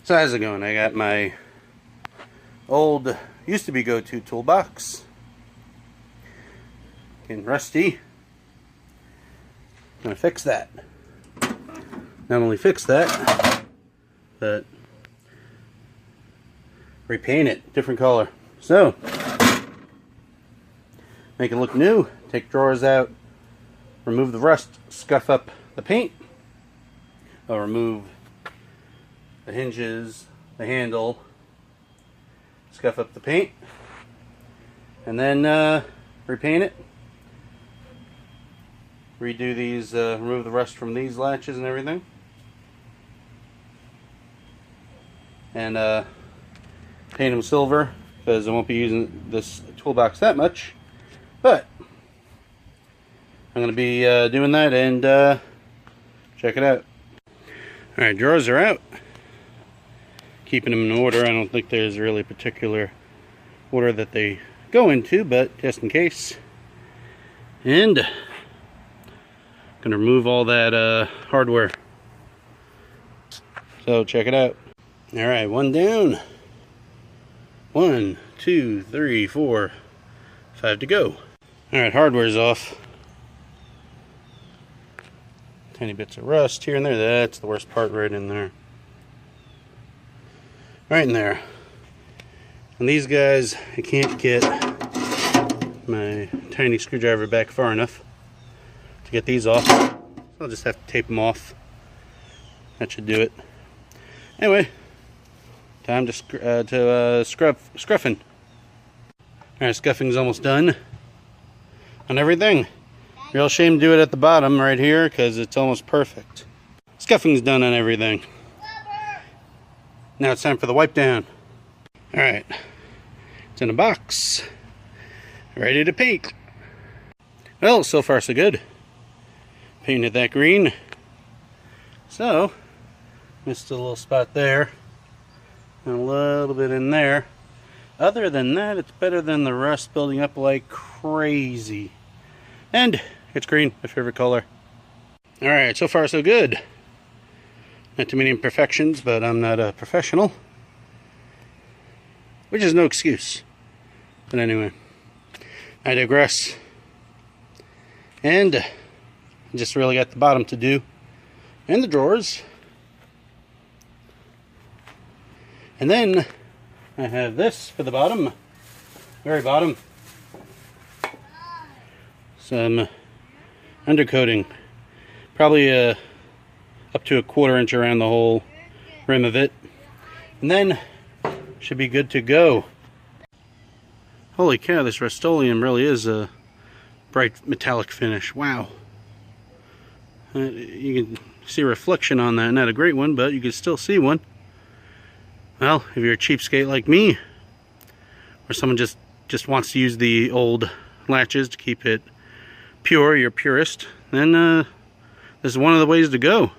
So how's it going? I got my old, used to be go-to toolbox. Getting rusty. I'm gonna fix that. Not only fix that, but repaint it, different color. So, make it look new, take drawers out, remove the rust, scuff up the paint. I'll remove the hinges, the handle, scuff up the paint, and then repaint it. Redo these, remove the rust from these latches and everything. And paint them silver, because I won't be using this toolbox that much. But I'm going to be doing that, and check it out. Alright, drawers are out. Keeping them in order. I don't think there's really a particular order that they go into, but just in case. And going to remove all that hardware. So check it out. Alright, one down. 1, 2, 3, 4, 5 to go. Alright, hardware's off. Tiny bits of rust here and there. That's the worst part, right in there. Right in there. And these guys, I can't get my tiny screwdriver back far enough to get these off. So I'll just have to tape them off. That should do it. Anyway, time to scruffing. Alright, scuffing's almost done on everything. Real shame to do it at the bottom right here because it's almost perfect. Scuffing's done on everything. Now it's time for the wipe down. Alright, it's in a box, ready to paint. Well, so far so good. Painted that green. So, missed a little spot there, and a little bit in there. Other than that, it's better than the rust building up like crazy. And it's green, my favorite color. Alright, so far so good. Not too many imperfections, but I'm not a professional. Which is no excuse. But anyway, I digress. And just really got the bottom to do. And the drawers. And then I have this for the bottom. Very bottom. Some undercoating. Probably up to a 1/4 inch around the whole rim of it. And then should be good to go. Holy cow, this Rust-Oleum really is a bright metallic finish. Wow. You can see a reflection on that. Not a great one, but you can still see one. Well, if you're a cheapskate like me, or someone just wants to use the old latches to keep it pure, you're a purist, then this is one of the ways to go.